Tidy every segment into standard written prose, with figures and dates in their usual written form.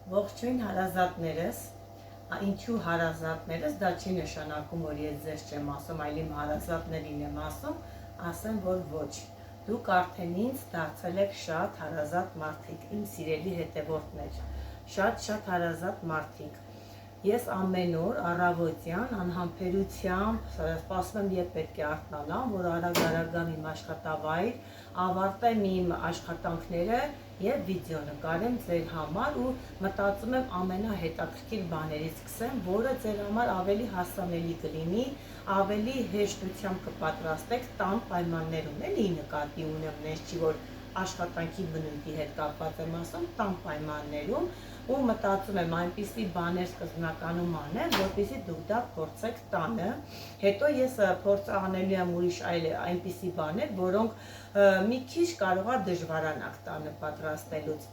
Ողջույն հարազատներս, ինչու հարազատներս, դա չի նշանակում, որ ես ձեզ չեմ ասում, այլ իմ հարազատներին եմ ասեմ, որ ոչ, դուք արդեն ինձ դարձել եք շատ հարազատ մարդիկ, իմ սիրելի հետևորդներ, շատ հարազատ մարդիկ, ես ամեն օր առավոտյան անհամբերությամբ սպասում եմ, երբ պետք է արթնանամ, որ արագ իմ աշխատավայր, ավարտեմ իմ աշխատանքները և վիդեո նկարեմ ձեր համար ու մտածում եմ ամենահետաքրքիր բաներից սկսեմ, որը ձեր համար ավելի հասանելի կլինի, ավելի հեշտությամբ կպատրաստեք տան պայմաններում, էլի նկատի ունեմ, նես չի, որ աշխատանքի բնույթի հետ կապված եմ ասում, տան պայմաններում ու մտածում եմ այնպիսի բաներ սկզբնականում անեմ, որպեսզի դուք դա փորձեք տանը, հետո ես փորձանելու եմ ուրիշ այնպիսի բաներ, որոնք մի քիչ կարող է դժվարանաք տանը պատրաստելուց։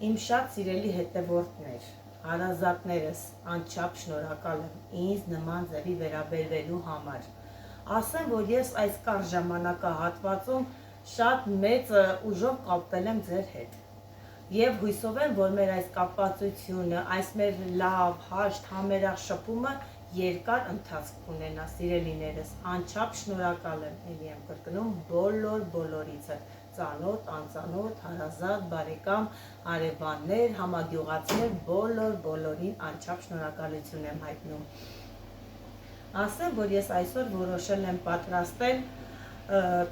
Իմ շատ սիրելի հետևորդներ, հարազատներս, անչափ շնորհակալ եմ ինձ նման ձևի վերաբերվելու համար։ Ասեմ, որ ես այս կարճ ժամանակահատվածում շատ մեծ ուժով կապվել եմ ձեր հետ։ Եվ հույսով եմ, որ մեր այս կապվածությունը, այս մեր լավ, հաշտ, համերախ շփումը երկար ընթացք կունենա, սիրելիներս, անչափ շնորհակալ եմ, էլի եմ կրկնում, բոլորիցը, ծանոթ, անծանոթ, հարազատ, բարեկամ, հարևաններ, համագյուղացիներ, բոլորին անչափ շնորհակալություն եմ հայտնում։ Ասեմ, որ ես այսօր որոշել եմ պատրաստել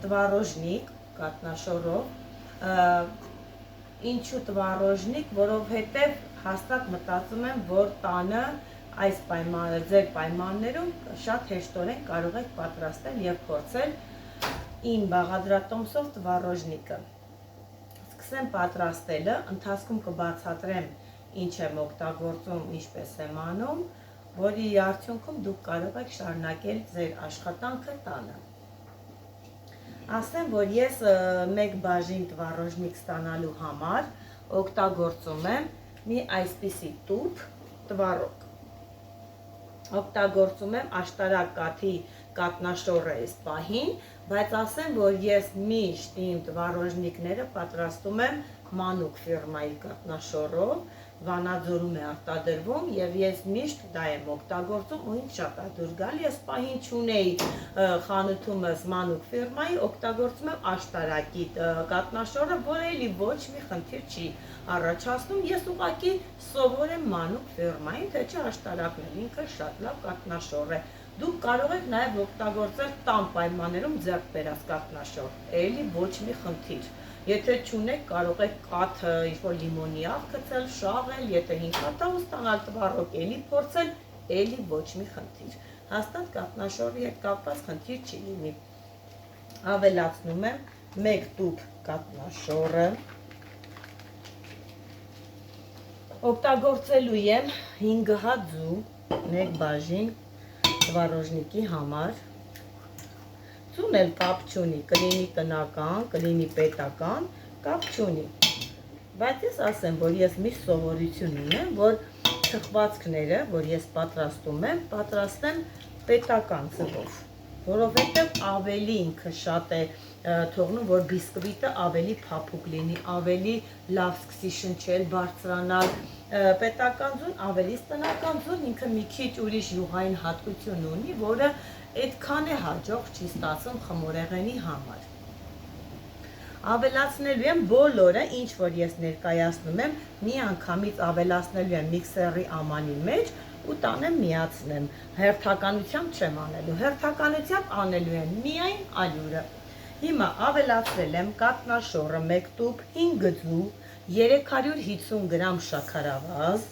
տվարոժնիկ կատնաշորով, ինչու տվարոժնիկ, որովհետև հաստատ մտածում եմ, որ տանը այս ձեր պայմաններում շատ հեշտորեն կարող եք պատրաստել և փորձել իմ բաղադրատոմսով տվարոժնիկը։ Սկսեմ պատրաստելը, ընթացքում կբացատրեմ ինչ եմ օգտագործում, ինչպես եմ անում, որի արդյունքում դուք կարող եք շարունակել ձեր աշխատանքը տանը։ Ասեմ, որ ես մեկ բաժին տվարոժնիկ ստանալու համար օգտագործում եմ մի այսպիսի տուփ տվարոկ։ Օգտագործում եմ աշտարակ կաթի կատնաշորը այս պահին, բայց ասեմ, որ ես միշտ իմ տվարոժնիկները պատրաստում եմ մանուկ ֆիրմայի կատնաշորով, Վանաձորում է արտադրվում և ես միշտ դա եմ օգտագործում ու ինձ շատ է դուր գալի, ես պահին չունեի խանութումս մանուկ ֆիրմայի, օգտագործում եմ աշտարակի կատնաշորը, որը էլի ոչ մի խնդիր չի առաջացնում, ես ուղղակի սովոր եմ մանուկ ֆիրմային, թե չէ աշտարակն էլ ինքը շատ լավ կատնաշոր է։ Դուք կարող եք նաև օգտագործել տան պայմաններում ձեռք բերած կատնաշոր, էլի ոչ մի խնդիր։ Եթե չունեք, կարող եք կաթը ինչ-որ լիմոնի աղ գցել, շաղել, եթե 5 հատ ստանալ տվարոկ, էլի փորձել, էլի ոչ մի խնդիր։ Հաստատ կատնաշորի հետ կապված խնդիր չի լինի։ Ավելացնում եմ 1 տուփ կատնաշորը։ Օգտագործելու եմ 5 հատ ձու, 1 բաժին տվարոժնիկի համար։ Ձուն էլ կապ չունի, կլինի տնական, կլինի պետական, կապ չունի։ Բայց ես ասեմ, որ ես միշտ սովորություն ունեմ, որ թխվածքները, որ ես պատրաստեմ պետական ձևով, որովհետև ավելի ինքը շատ է թողնում, որ բիսկվիտը ավելի փափուկ լինի, ավելի լավ սկսի շնչել, բարձրանալ, պետական ձուն ավելի տնական ձուն, ինքը մի քիչ ուրիշ յուղային հատկություն ունի, որը այդքան է հաջող չի ստացվում խմորեղենի համար։ Ավելացնելու եմ բոլորը, ինչ որ ես ներկայացնում եմ, մի անգամից ավելացնելու եմ միքսերի ամանի մեջ ու տանեմ միացնեմ, հերթականությամբ չեմ անելու, հերթականությամբ անելու եմ միայն ալյուրը։ Հիմա ավելացրել եմ կատնաշորը 1 տուփ, 5 ձու, 350 գրամ շաքարավազ,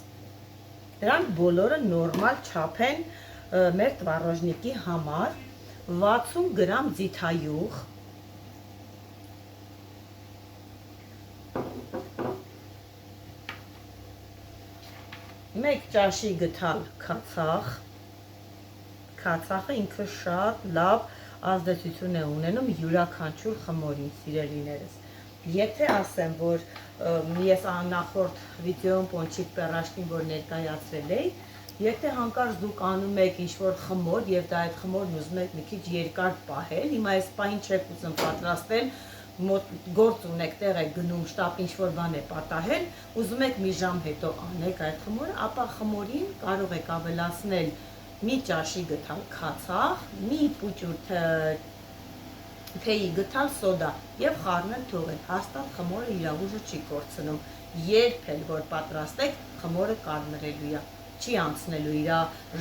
դրանք բոլորը նորմալ չափ են մեր տվարոժնիկի համար, 60 գրամ ձիթայուղ, 1 ճաշի գթալ քացախ, քացախը ինքը շատ լավ ազդեցություն է ունենում յուրաքանչյուր խմորին, սիրելիներս։ Եթե ասեմ, որ ես նախորդ վիդեոյում պոնչիկ պերաշկին, որ ներկայացրել էի, եթե հանկարծ դուք անում եք ինչ-որ խմոր և դա այդ խմորն ուզում եք մի քիչ երկար պահել, հիմա այս պահին չեք ուզում պատրաստել գործ ունեք, տեղ եք գնում, շտապ ինչ-որ բան է պատահել, ուզում եք մի ժամ հետո անեք այդ խմորը, ապա խմորին կարող եք ավելացնել մի ճաշի գթալ քացախ, մի պուճուր թեյի գթալ սոդա եւ խառնել թողել։ Հաստատ խմորը իր ուժը չի կորցնում։ Երբ էլ որ պատրաստեք, խմորը կարմրելու է, չի անցնելու իր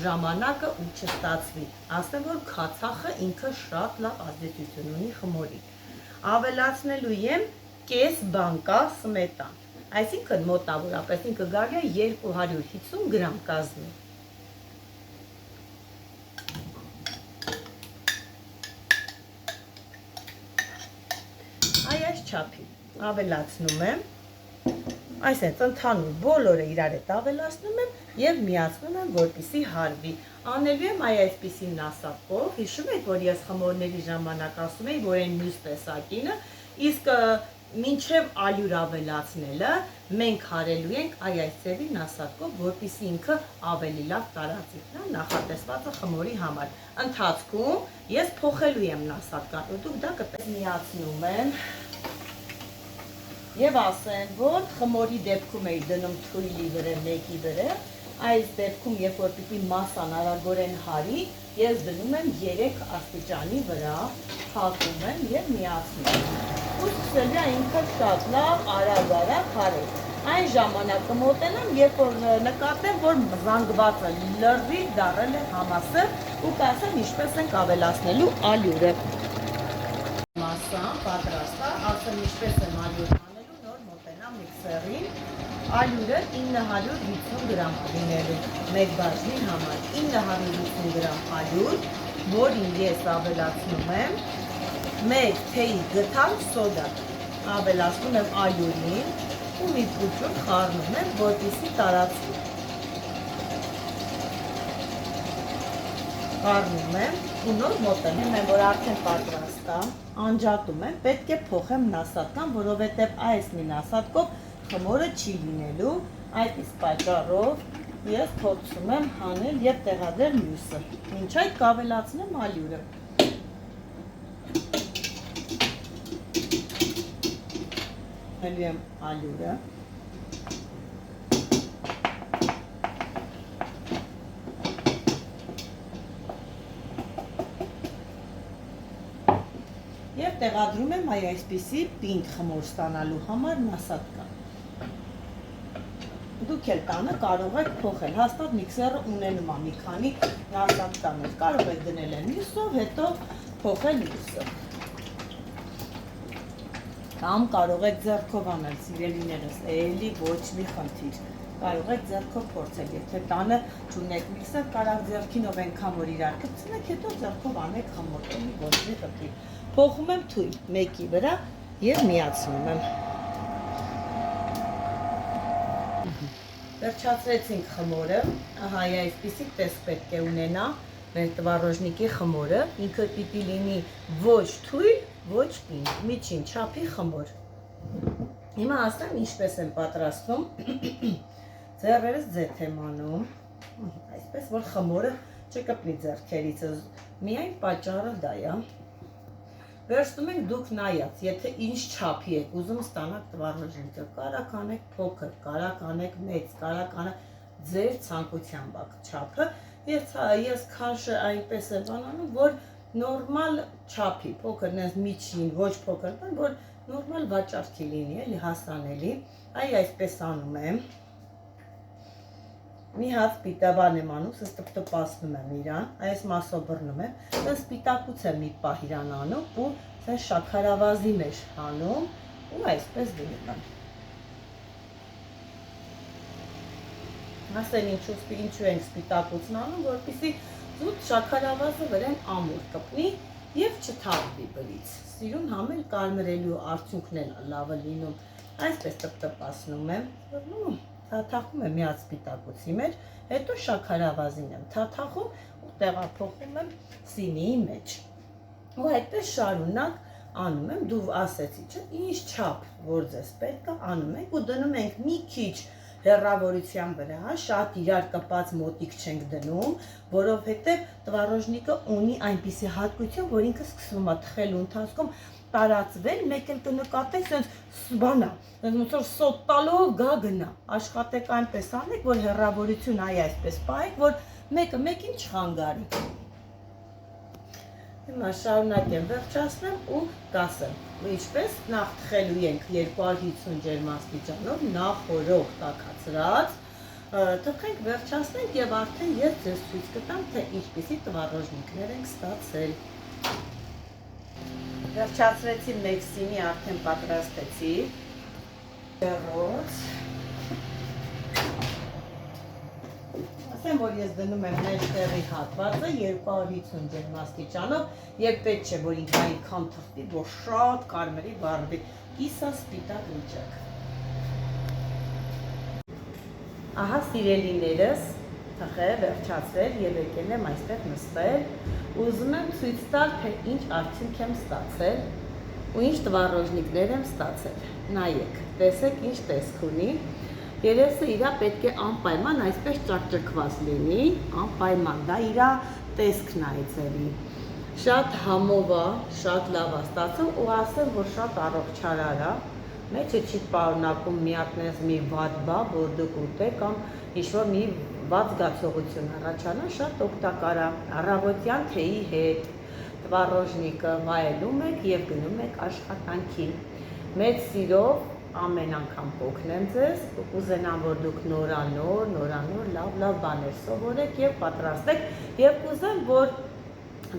ժամանակը ու չստացվի։ Ասեմ որ քացախը ինքը շատ լավ ազդեցություն ունի խմորի։ Ավելացնելու եմ կես բանկա սմետան, այսինքն մոտավորապես ինքը գալի է 250 գրամ կազմի։ Այս չափի ավելացնում եմ, այսպես ընդհանուր բոլորը իրար հետ ավելացնում եմ եւ միացնում եմ, որպեսզի հարվի։ Անելու եմ այսպիսի նասակով, հիշում եք, որ ես խմորների ժամանակ ասում էի, որ այն մյուս տեսակինը, իսկ մինչև ալյուր ավելացնելը մենք հարելու ենք այս ձևի նասակով, որպեսզի ինքը ավելի լավ տարածի։ Դա նախատեսված է խմորի համար։ Ընթացքում ես փոխելու եմ նասակը, դուք դա կտեսնեք։ Միացնում եմ եւ ասեմ, որ խմորի դեպքում էի դնում թույլի վրա, մեկի վրա, այս դեպքում երբ որ պիտի մասան արագորեն հարի, ես դնում եմ 3 աստիճանի վրա, փակում եմ եւ միացնում եմ։ Ու սկսել է ինքը շատ լավ արագ հարել։ Այն ժամանակը մոտենամ, երբ որ նկատեմ, որ զանգվածը լրիվ դառել է համասը ու կասեմ ինչպես ենք ավելացնելու ալյուրը։ Մասան պատրաստ է, ասեմ ինչպես եմ ալյուր անելու, նոր մոտենամ միքսերին։ Ալյուրը 950 գրամ լինելու մեկ բաժնի համար, 950 գրամ ալյուր, որին ես ավելացնում եմ մեկ թեյի գթալ սոդա, ավելացնում եմ ալյուրին ու մի փոքր խառնում եմ, որպեսզի տարածվի։ Խառնում եմ ու նոր մոտենում եմ, որ արդեն պատրաստ է, անջատում եմ, պետք է փոխեմ նասատկան, որովհետև այս մի նասատկով խմորը չի լինելու, այդ իսկ պատճառով ես փորձում եմ հանել եւ տեղադրել մյուսը։ Մինչ այդ կավելացնեմ ալյուրը։ Հելու եմ ալյուրը։ Եվ տեղադրում եմ այսպիսի պինդ խմոր ստանալու համար նասատկա։ Դուք էլ տանը կարող եք փոխել, հաստատ միքսերը ունենում է մի քանի նասատկաներ, կարող եք դնել են մյուսով, հետո փոխել մյուսը։ Կամ կարող եք ձեռքով անել, սիրելիներս, էլի ոչ մի խնդիր, կարող եք ձեռքով փորձել, եթե տանը չունեք միքսեր, կարող ձեռքինով ենքան որ իրար կպցնեք, հետո ձեռքով անեք խմոր, էլի ոչ մի խնդիր։ Փոխում եմ թույլ մեկի վրա եւ միացնում եմ։ Վերջացրեցինք խմորը, ահա այսպիսի տեսք պետք է ունենա մեր տվարոժնիկի խմորը, ինքը պիտի լինի ոչ թույլ, ոչ պինդ, միջին չափի խմոր։ Հիմա ասեմ ինչպես եմ պատրաստում, ձեռերս ձեթ եմ անում, այսպես որ խմորը չկպնի ձեռքերից, միայն պատճառը դա է։ Վերջնում ենք դուք նայած, եթե ինչ չափի եք ուզում ստանալ տվարոժնիկը, կարակ անեք փոքր, կարակ անեք մեծ, կարակ անեք ձեր ցանկությամբ չափը, ես քաշը այնպես եմ անում, որ նորմալ չափի, փոքր նենց միջին, ոչ փոքր, որ նորմալ վաճառքի լինի, էլի հասանելի, այսպես անում եմ, մի հատ պիտաբան եմ անում, սս տպտպացնում եմ իրան, այս մասով բռնում եմ, սս պիտակուց եմ մի պահ իրան անում ու սեն շաքարավազի մեջ հանում ու այսպես դնում եմ։ Ասեն ինչու ենք սպիտակուցն անում, որպեսզի զուտ շաքարավազը վրան ամուր կպնի և չթաղվի բրից։ Սիրուն համել կարմրելու արդյունքն էլ լավը լինում, այսպես տպտպացնում եմ, թաթախում եմ մի հատ սպիտակուցի մեջ, հետո շաքարավազին եմ թաթախում ու տեղափոխում եմ սինիի մեջ։ Ու այդպես շարունակ անում եմ, դու ասեցի չէ, ինչ չափ, որ ձեզ պետք է անում ենք ու դնում ենք մի քիչ հեռավորության վրա, շատ իրար կպած մոտիկ չենք դնում, որովհետև տվարոժնիկը ունի այնպիսի հատկություն, որ ինքը սկսում է թխելու ընթացքում տարածվել, մեկ էլ կնկատեք սենց բանա, ոնց որ սոտ տալով գա գնա։ Աշխատեք այնպես անեք, որ հեռավորություն այ այսպես պահեք, որ մեկը մեկին չխանգարի։ Հիմա շարունակեմ, վերջացնեմ ու կասեմ, ու ինչպես նախ թխելու ենք 250 ջերմաստիճանով, նախորոք տաքացրած, թխենք, վերջացնենք եւ արդեն ես ձեզ ցույց կտամ, թե ինչպիսի տվարոժնիկներ ենք ստացել։ Վերջացրեցի Մեքսիմի, արդեն պատրաստեցի։ Դեռոց։ Ասեմ, որ ես դնում եմ մեջտեղի հատվածը 250 ջերմաստիճանով եւ պետք չէ, որ ինքը այնքան թխվի, որ շատ կարմրի վառվի։ Կիսա սպիտակ վիճակ։ Ահա սիրելիներս, թխել, վերջացրել եւ եկել եմ այստեղ նստել։ Ուզում եմ ցույց տալ, թե ինչ արդյունք եմ ստացել ու ինչ տվարոժնիկներ եմ ստացել։ Նայեք, տեսեք ինչ տեսք ունի։ Երեսը իրա պետք է անպայման այսպես ճակճկված լինի, անպայման, դա իրա տեսքն է այցելի։ Շատ համով է, շատ լավ է ստացել ու ասեմ, որ շատ առողջարար է։ Մեջը չի պարունակում միակնես մի վատ բա, որ դուք ուտեք կամ ինչ-որ մի վատ զգացողություն առաջանա, շատ օգտակար է։ Առավոտյան թեյի հետ տվարոժնիկը վայելում եք եւ գնում եք աշխատանքին։ Մեծ սիրով ամեն անգամ կօգնեմ ձեզ, կուզենամ, որ դուք նորանոր լավ բաներ սովորեք եւ պատրաստեք եւ կուզեմ, որ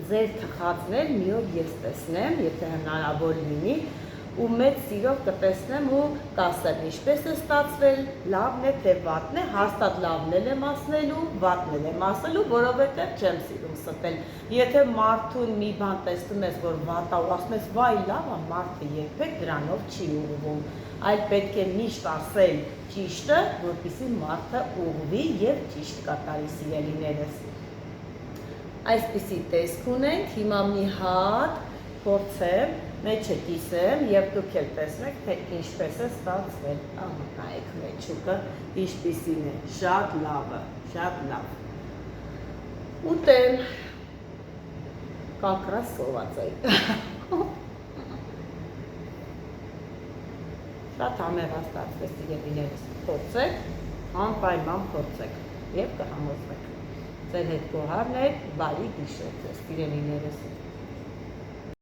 ձեր թխածներ մի օր ես տեսնեմ, եթե հնարավոր լինի, ու մեծ սիրով կտեսնեմ ու կասեմ ինչպես է ստացվել, լավն է թե վատն է, հաստատ լավն եմ ասնելու, վատն եմ ասելու, որովհետև չեմ սիրում ստել։ Եթե մարդուն մի բան տեսնում ես, որ վատ է ու ասում ես վայ լավ է, մարդը երբեք դրանով չի ուղղվում, այլ պետք է միշտ ասել ճիշտը, որպեսզի մարդը ուղղվի եւ ճիշտ կատարի սիրելիներս։ Այսպիսի տեսք ունենք, հիմա մի հատ փորձեմ, մեջը կիսեմ եւ դուք էլ տեսնեք, թե ինչպես է ստացվել։ Ահա նայեք մեջուկը ինչպիսին է, շատ լավ է, շատ լավ։ Ուտեմ կակրաս սոված է։ Շատ համեղ է ստացվել սիրելիներս, փորձեք, անպայման փորձեք եւ կհամոզվեք։ Ձեր հետ գոհարն է, բարի գիշեր ձեզ սիրելիներս։